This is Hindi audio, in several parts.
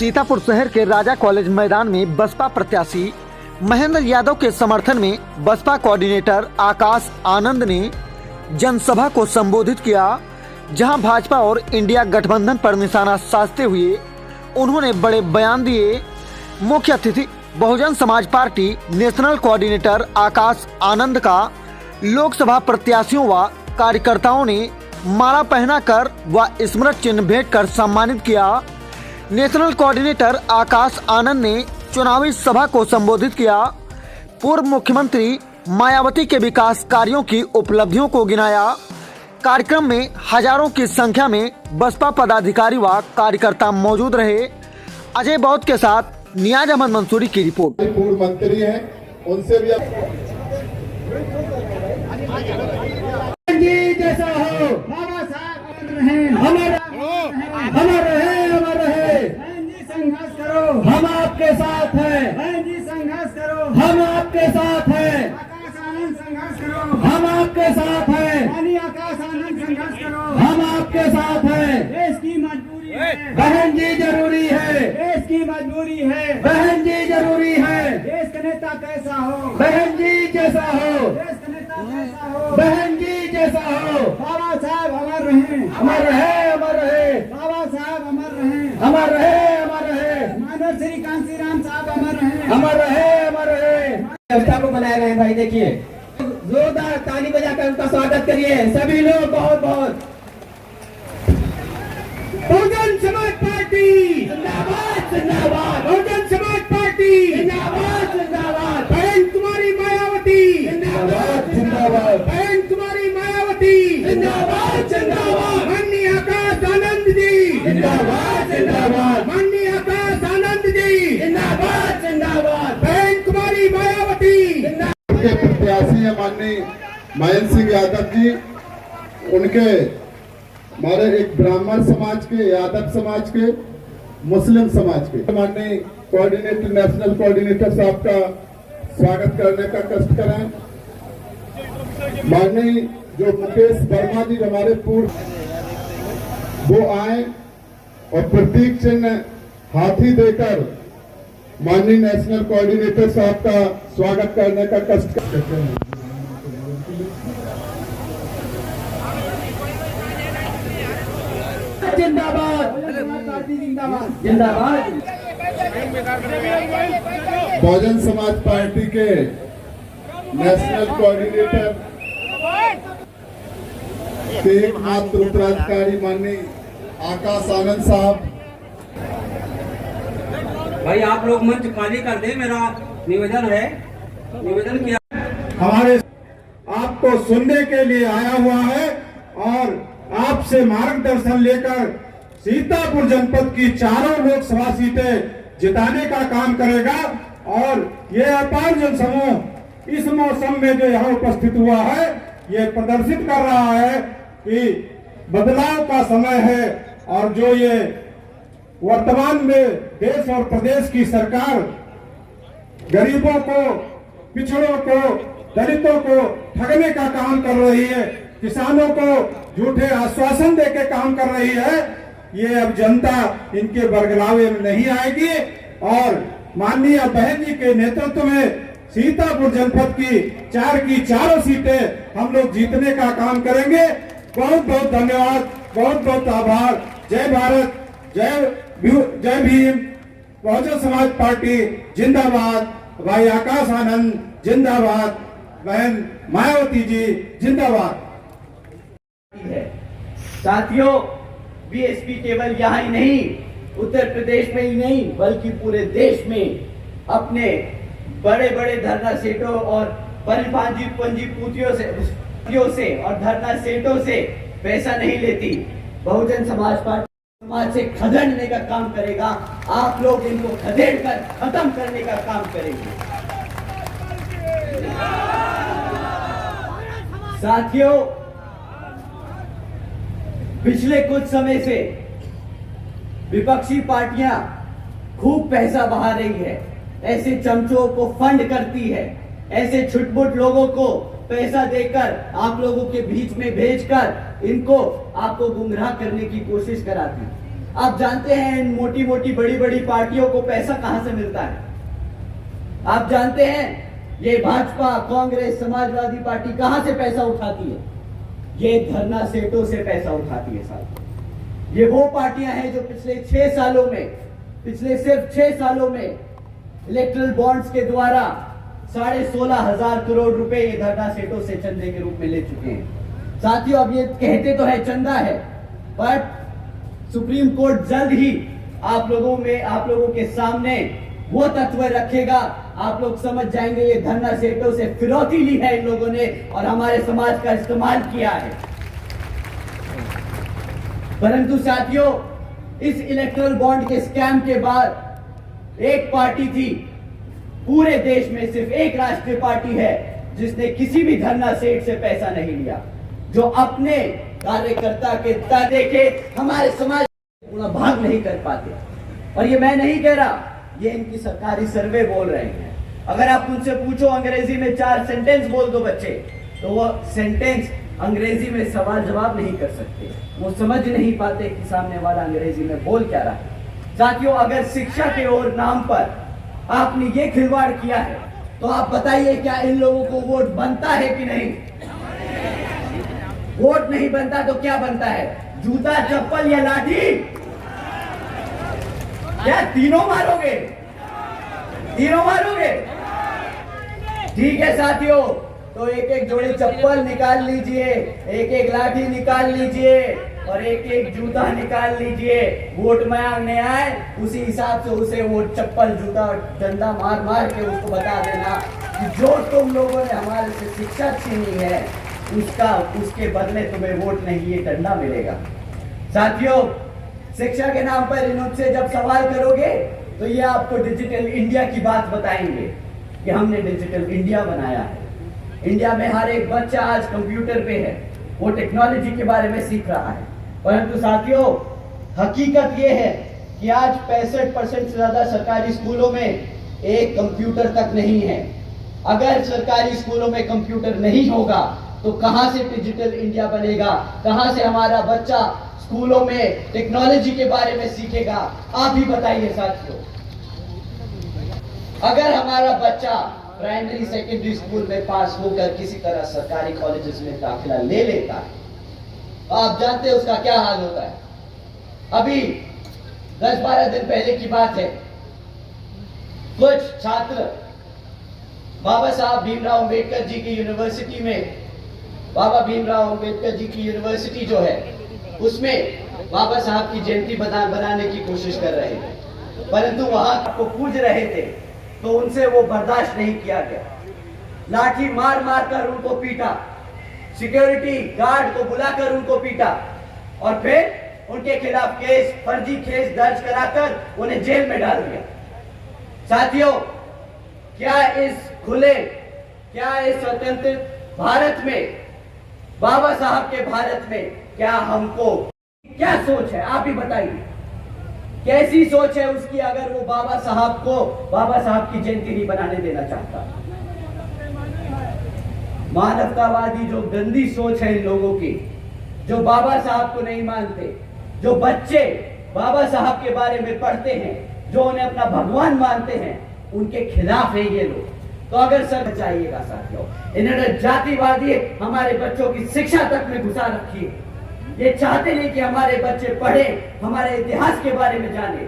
सीतापुर शहर के राजा कॉलेज मैदान में बसपा प्रत्याशी महेंद्र यादव के समर्थन में बसपा कोऑर्डिनेटर आकाश आनंद ने जनसभा को संबोधित किया, जहां भाजपा और इंडिया गठबंधन पर निशाना साधते हुए उन्होंने बड़े बयान दिए। मुख्य अतिथि Bahujan Samaj party national coordinator Akash Anand का लोकसभा प्रत्याशियों व कार्यकर्ताओं ने माला पहनाकर व स्मृति चिन्ह भेंट कर सम्मानित किया। नेशनल कोऑर्डिनेटर आकाश आनंद ने चुनावी सभा को संबोधित किया। पूर्व मुख्यमंत्री मायावती के विकास कार्यों की उपलब्धियों को गिनाया। कार्यक्रम में हजारों की संख्या में बसपा पदाधिकारी व कार्यकर्ता मौजूद रहे। अजय बौद्ध के साथ नियाज अहमद मंसूरी की रिपोर्ट। पूर्व मंत्री हैं, उनसे भी जैसा हो बाबा साहब अमर रहे संघर्ष करो, हम आपके साथ हैं जी, संघर्ष करो, हम आपके साथ हैं। आकाश आनंद संघर्ष करो, हम आपके साथ हैं। आकाश आनंद संघर्ष करो, हम आपके साथ हैं। देश की मजबूरी है बहन जी, जरूरी है। देश की मजबूरी है बहन जी, जरूरी है। देश का नेता कैसा हो बहन जी, जैसा हो। देश का नेता कैसा हो बहन जी, जैसा हो। बाबा साहब अमर रहे, अमर रहे, अमर रहे। बाबा साहब अमर रहे, अमर रहे, अमर रहे। माधव श्री कांसीराम साहब अमर रहे, अमर रहे, अमर रहे। व्यवस्था को बनाए रहे भाई, देखिए जोरदार ताली बजाकर उनका स्वागत करिए सभी लोग। बहुत बहुत बहुजन समाज पार्टी जिंदाबाद, जिंदाबाद। बहुजन समाज पार्टी जिंदाबाद, जिंदाबाद। बहन तुम्हारी मायावती जिंदाबाद, जिंदाबाद। बहन तुम्हारी मायावती जिंदाबाद, जिंदाबाद। माननीय आकाश आनंद जी जिंदाबाद, जिंदाबाद। माननीय आकाश आनंद जी जिंदाबाद, जिंदाबाद। बहन तुम्हारी मायावती उनके प्रत्याशी है माननीय महेंद्र सिंह यादव जी। उनके हमारे एक ब्राह्मण समाज के, यादव समाज के, मुस्लिम समाज के माननीय कोऑर्डिनेटर, नेशनल कोऑर्डिनेटर साहब का स्वागत करने का कष्ट करें। माननीय जो मुकेश वर्मा जी हमारे पूर्व, वो आए और प्रतीक चिन्ह हाथी देकर माननीय नेशनल कोऑर्डिनेटर साहब का स्वागत करने का कष्ट करते हैं। जिंदाबाद, जिंदाबाद। बहुजन समाज पार्टी के नेशनल कोऑर्डिनेटर के एकमात्र उत्तराधिकारी माननीय आकाश आनंद साहब। भाई आप लोग मंच खाली कर दे, मेरा निवेदन है, निवेदन किया। हमारे आपको सुनने के लिए आया हुआ है और आपसे मार्गदर्शन लेकर सीतापुर जनपद की चारों लोकसभा सीटें जिताने का काम करेगा। और ये अपार जनसमूह इस मौसम में जो यहाँ उपस्थित हुआ है, ये प्रदर्शित कर रहा है कि बदलाव का समय है। और जो ये वर्तमान में देश और प्रदेश की सरकार गरीबों को, पिछड़ों को, दलितों को ठगने का काम कर रही है, किसानों को झूठे आश्वासन देके काम कर रही है, ये अब जनता इनके बरगलावे में नहीं आएगी। और माननीय बहन जी के नेतृत्व में सीतापुर जनपद की चारों सीटें हम लोग जीतने का काम करेंगे। बहुत बहुत धन्यवाद, बहुत बहुत आभार। जय भारत, जय भीम। बहुजन समाज पार्टी जिंदाबाद। भाई आकाश आनंद जिंदाबाद। बहन मायावती जी जिंदाबाद। साथियों, बीएसपी केवल यहाँ ही नहीं, उत्तर प्रदेश में ही नहीं, बल्कि पूरे देश में अपने बड़े बड़े धरना सेठों और पंजीपूतियों से और धरना सेठों से पैसा नहीं लेती। बहुजन समाज पार्टी समाज से खदेड़ने का काम करेगा। आप लोग इनको खदेड़ कर खत्म करने का काम करेंगे। साथियों, पिछले कुछ समय से विपक्षी पार्टियां खूब पैसा बहा रही है, ऐसे चमचों को फंड करती है, ऐसे छुटपुट लोगों को पैसा देकर आप लोगों के बीच में भेजकर इनको आपको गुमराह करने की कोशिश कराती है। आप जानते हैं इन मोटी मोटी बड़ी बड़ी पार्टियों को पैसा कहां से मिलता है? आप जानते हैं ये भाजपा, कांग्रेस, समाजवादी पार्टी कहां से पैसा उठाती है? ये धरना सेठों से पैसा उठाती है साहब। ये वो पार्टियां हैं जो पिछले सिर्फ 6 सालों में इलेक्ट्रल बॉन्ड्स के द्वारा 16,500 करोड़ रुपए ये धरना सेठों से चंदे के रूप में ले चुके हैं। साथियों, अब ये कहते तो है चंदा है, बट सुप्रीम कोर्ट जल्द ही आप लोगों के सामने वो तत्व रखेगा। आप लोग समझ जाएंगे ये धरना सेठों से फिरौती ली है इन लोगों ने और हमारे समाज का इस्तेमाल किया है। परंतु साथियों, इस इलेक्ट्रल बॉन्ड के स्कैम के बाद एक पार्टी थी, पूरे देश में सिर्फ एक राष्ट्रीय पार्टी है जिसने किसी भी धरना सेठ से पैसा नहीं लिया, जो अपने कार्यकर्ता के देखे हमारे समाज पूरा भाग नहीं कर पाते। और ये मैं नहीं कह रहा, ये इनकी सरकारी सर्वे बोल रहे हैं। अगर आप उनसे पूछो अंग्रेजी में 4 सेंटेंस बोल दो बच्चे, तो वो सेंटेंस अंग्रेजी में सवाल जवाब नहीं कर सकते, वो समझ नहीं पाते कि सामने वाला अंग्रेजी में बोल क्या रहा है। साथियों, अगर शिक्षा के और नाम पर आपने ये खिलवाड़ किया है तो आप बताइए क्या इन लोगों को वोट बनता है कि नहीं? वोट नहीं बनता तो क्या बनता है? जूता, चप्पल या लाठी? क्या तीनों मारोगे? ठीक है साथियों, तो एक एक जोड़ी चप्पल निकाल लीजिए, एक एक लाठी निकाल लीजिए और एक एक जूता निकाल लीजिए। वोट मांगने आए उसी हिसाब से उसे वो चप्पल, जूता, डंडा मार मार के उसको बता देना कि जो तुम लोगों ने हमारे से शिक्षा छीनी है उसके बदले तुम्हें वोट नहीं, ये डंडा मिलेगा। साथियों, शिक्षा के नाम पर इनसे जब सवाल करोगे तो ये आपको डिजिटल इंडिया की बात बताएंगे कि हमने डिजिटल इंडिया बनाया है। इंडिया में हर एक बच्चा आज कंप्यूटर पे है, वो टेक्नोलॉजी के बारे में सीख रहा है। परंतु साथियों, हकीकत ये है कि आज 65% से ज्यादा सरकारी स्कूलों में एक कंप्यूटर तक नहीं है। अगर सरकारी स्कूलों में कंप्यूटर नहीं होगा तो कहां से डिजिटल इंडिया बनेगा? कहां से हमारा बच्चा स्कूलों में टेक्नोलॉजी के बारे में सीखेगा? आप ही बताइए साथियों। अगर हमारा बच्चा प्राइमरी सेकेंडरी स्कूल में पास होकर किसी तरह सरकारी कॉलेजेस में दाखिला ले लेता है, आप जानते हैं उसका क्या हाल होता है। अभी 10-12 दिन पहले की बात है, कुछ छात्र बाबा साहब भीमराव अंबेडकर जी की यूनिवर्सिटी में, बाबा भीमराव अंबेडकर जी की यूनिवर्सिटी जो है उसमें बाबा साहब की जयंती बनाने की कोशिश कर रहे थे, परंतु वहां आपको पूज रहे थे तो उनसे वो बर्दाश्त नहीं किया गया। लाठी मार मार कर उनको पीटा, सिक्योरिटी गार्ड को बुलाकर उनको पीटा और फिर उनके खिलाफ फर्जी केस दर्ज कराकर उन्हें जेल में डाल दिया। साथियों, क्या इस स्वतंत्र भारत में, बाबा साहब के भारत में क्या हमको क्या सोच है? आप ही बताइए, कैसी सोच है उसकी अगर वो बाबा साहब की जयंती नहीं बनाने देना चाहता? मानवतावादी जो गंदी सोच है इन लोगों की, जो बाबा साहब को नहीं मानते, जो बच्चे बाबा साहब के बारे में पढ़ते हैं, जो उन्हें अपना भगवान मानते हैं, उनके खिलाफ है ये लोग। तो अगर सर चाहिएगा साथियों, इन्होंने जातिवादी हमारे बच्चों की शिक्षा तक में घुसा रखी है। ये चाहते नहीं कि हमारे बच्चे पढ़े, हमारे इतिहास के बारे में जाने।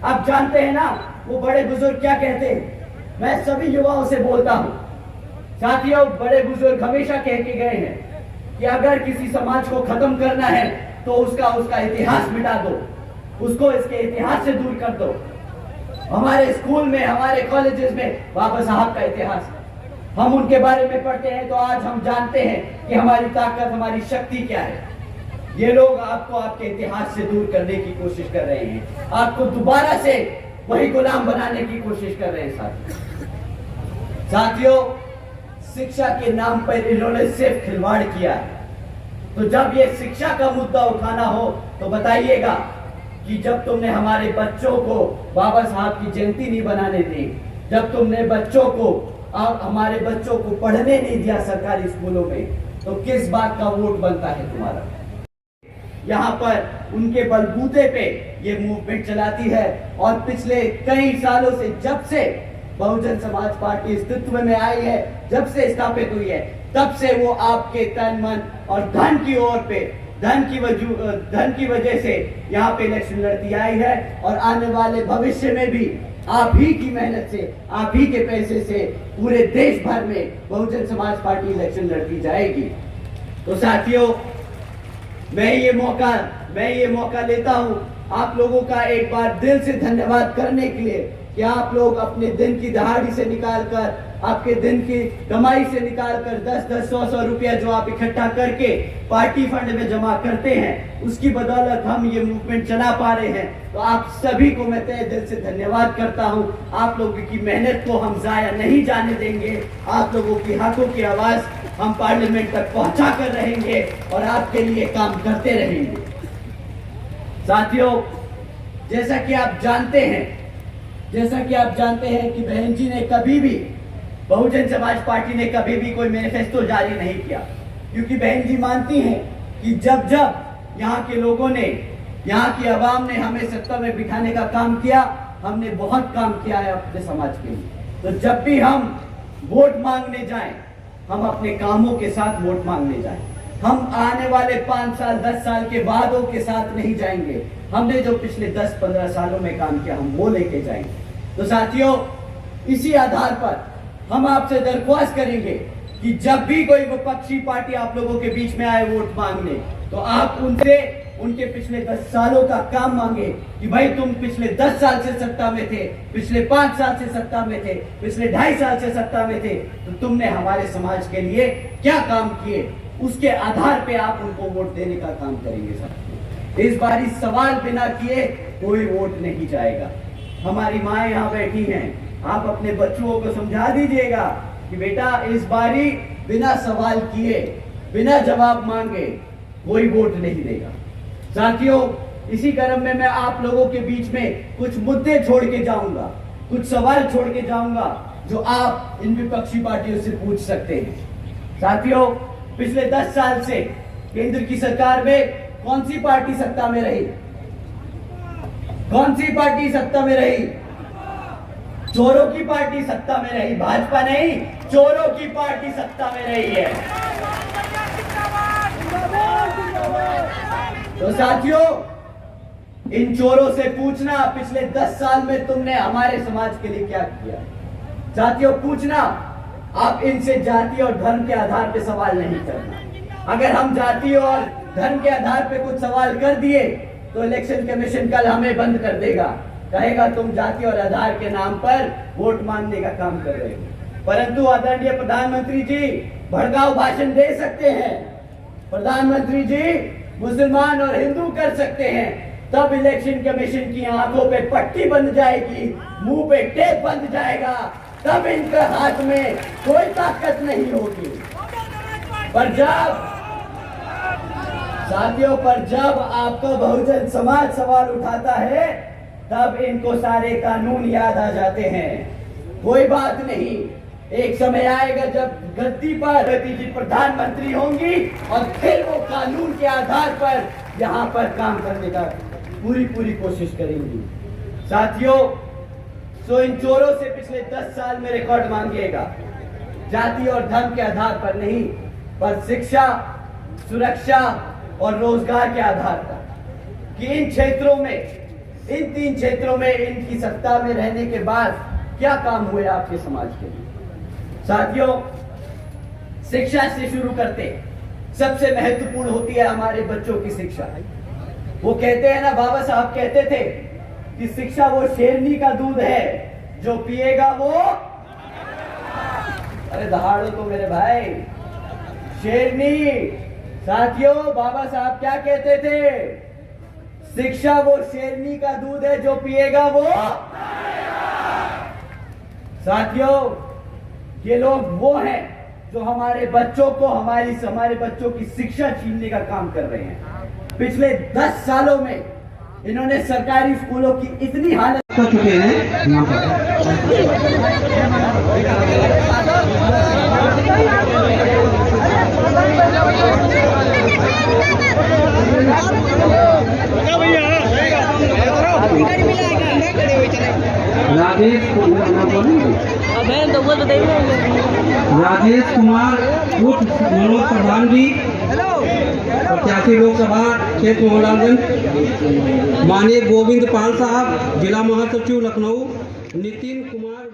आप जानते हैं ना वो बड़े बुजुर्ग क्या कहते हैं? मैं सभी युवाओं से बोलता हूं साथियों, बड़े बुजुर्ग हमेशा कह के गए हैं कि अगर किसी समाज को खत्म करना है तो उसका इतिहास मिटा दो, उसको इसके इतिहास से दूर कर दो। हमारे स्कूल में, हमारे कॉलेजेस में बाबा साहब का इतिहास है, हम उनके बारे में पढ़ते हैं तो आज हम जानते हैं कि हमारी ताकत, हमारी शक्ति क्या है। ये लोग आपको आपके इतिहास से दूर करने की कोशिश कर रहे हैं, आपको दोबारा से वही गुलाम बनाने की कोशिश कर रहे हैं। साथियों, शिक्षा के नाम पर इन्होंने सिर्फ खिलवाड़ किया है। तो जब ये शिक्षा का मुद्दा उठाना हो तो बताइएगा कि जब तुमने हमारे बच्चों को बाबा साहब की जयंती नहीं बनाने दी, जब तुमने हमारे बच्चों को पढ़ने नहीं दिया सरकारी स्कूलों में, तो किस बात का वोट बनता है तुम्हारा? यहाँ पर उनके बलबूते पे ये मूवमेंट चलाती है। और पिछले कई सालों से, जब से बहुजन समाज पार्टी अस्तित्व में आई है, जब से स्थापित हुई है, तब से वो आपके तन मन और धन की ओर पे, धन की वजह से यहाँ पे इलेक्शन लड़ती आई है। और आने वाले भविष्य में भी आप ही की मेहनत से, आप ही के पैसे से पूरे देश भर में बहुजन समाज पार्टी इलेक्शन लड़ती जाएगी। तो साथियों, मैं ये मौका लेता हूँ आप लोगों का एक बार दिल से धन्यवाद करने के लिए कि आप लोग अपने दिन की दहाड़ी से निकालकर, आपके दिन की कमाई से निकालकर 10-10, 100-100 रुपया जो आप इकट्ठा करके पार्टी फंड में जमा करते हैं, उसकी बदौलत हम ये मूवमेंट चला पा रहे हैं। तो आप सभी को मैं तहे दिल से धन्यवाद करता हूँ। आप लोगों की मेहनत को हम जाया नहीं जाने देंगे। आप लोगों की हकों की आवाज हम पार्लियामेंट तक पहुंचा कर रहेंगे और आपके लिए काम करते रहेंगे। साथियों, जैसा कि आप जानते हैं कि बहन जी ने कभी भी, बहुजन समाज पार्टी ने कभी भी कोई मैनिफेस्टो जारी नहीं किया, क्योंकि बहन जी मानती हैं कि जब यहाँ के लोगों ने, यहाँ की आवाम ने हमें सत्ता में बिठाने का काम किया, हमने बहुत काम किया है अपने समाज के लिए। तो जब भी हम वोट मांगने जाएं, हम अपने कामों के साथ वोट मांगने जाएं। हम आने वाले 5 साल 10 साल के वादों के साथ नहीं जाएंगे। हमने जो पिछले 10-15 सालों में काम किया, हम वो लेके जाएंगे। तो साथियों, इसी आधार पर हम आपसे दरख्वास्त करेंगे कि जब भी कोई विपक्षी पार्टी आप लोगों के बीच में आए वोट मांगने, तो आप उनसे उनके पिछले 10 सालों का काम मांगे कि भाई तुम पिछले 10 साल से सत्ता में थे, पिछले 5 साल से सत्ता में थे, पिछले 2.5 साल से सत्ता में थे, तो तुमने हमारे समाज के लिए क्या काम किए, उसके आधार पे आप उनको वोट देने का काम करेंगे। सर, इस बार इस सवाल बिना किए कोई वोट नहीं जाएगा। हमारी माँ यहाँ बैठी हैं, आप अपने बच्चों को समझा दीजिएगा कि बेटा इस बारी बिना सवाल किए, बिना जवाब मांगे कोई वोट नहीं देगा। साथियों, इसी क्रम में मैं आप लोगों के बीच में कुछ मुद्दे छोड़ के जाऊंगा, कुछ सवाल छोड़ के जाऊंगा जो आप इन विपक्षी पार्टियों से पूछ सकते हैं। साथियों, पिछले 10 साल से केंद्र की सरकार में कौन सी पार्टी सत्ता में रही? कौन सी पार्टी सत्ता में रही? चोरों की पार्टी सत्ता में रही, भाजपा नहीं, चोरों की पार्टी सत्ता में रही है। तो साथियों, इन चोरों से पूछना पिछले 10 साल में तुमने हमारे समाज के लिए क्या किया। साथियों, पूछना, आप इनसे जाति और धर्म के आधार पे सवाल नहीं करना। अगर हम जाति और धर्म के आधार पे कुछ सवाल कर दिए तो इलेक्शन कमीशन कल हमें बंद कर देगा, कहेगा तुम जाति और आधार के नाम पर वोट मांगने का काम कर रहे हो। परंतु आदरणीय प्रधानमंत्री जी भड़काऊ भाषण दे सकते हैं, प्रधानमंत्री जी मुसलमान और हिंदू कर सकते हैं, तब इलेक्शन कमीशन की आंखों पे पट्टी बंध जाएगी, मुंह पे टेप बंध जाएगा, तब इनके हाथ में कोई ताकत नहीं होगी। पर जब आपका बहुजन समाज सवाल उठाता है, तब इनको सारे कानून याद आ जाते हैं। कोई बात नहीं, एक समय आएगा जब गद्दी पर जी प्रधानमंत्री होंगी और फिर वो कानून के आधार पर यहाँ पर काम करने का पूरी कोशिश करेंगी। साथियों, सो इन चोरों से पिछले 10 साल में रिकॉर्ड मांगिएगा, जाति और धर्म के आधार पर नहीं, पर शिक्षा, सुरक्षा और रोजगार के आधार पर कि इन क्षेत्रों में, इन 3 क्षेत्रों में इनकी सत्ता में रहने के बाद क्या काम हुए आपके समाज के लिए। साथियों, शिक्षा से शुरू करते, सबसे महत्वपूर्ण होती है हमारे बच्चों की शिक्षा। वो कहते हैं ना, बाबा साहब कहते थे कि शिक्षा वो शेरनी का दूध है, जो पिएगा वो, अरे दहाड़ो तो मेरे भाई, शेरनी। साथियों, बाबा साहब क्या कहते थे? शिक्षा वो शेरनी का दूध है, जो पिएगा वो। साथियों, ये लोग वो हैं जो हमारे बच्चों को, हमारे बच्चों की शिक्षा छीनने का काम कर रहे हैं। पिछले 10 सालों में इन्होंने सरकारी स्कूलों की इतनी हालत कर चुके हैं यहाँ पर। राजेश कुमार उर्फ मनोज प्रधान जी, प्रत्याशी लोकसभा क्षेत्र मोहनलालगंज। माननीय गोविंद पाल साहब, जिला महासचिव लखनऊ। नितिन कुमार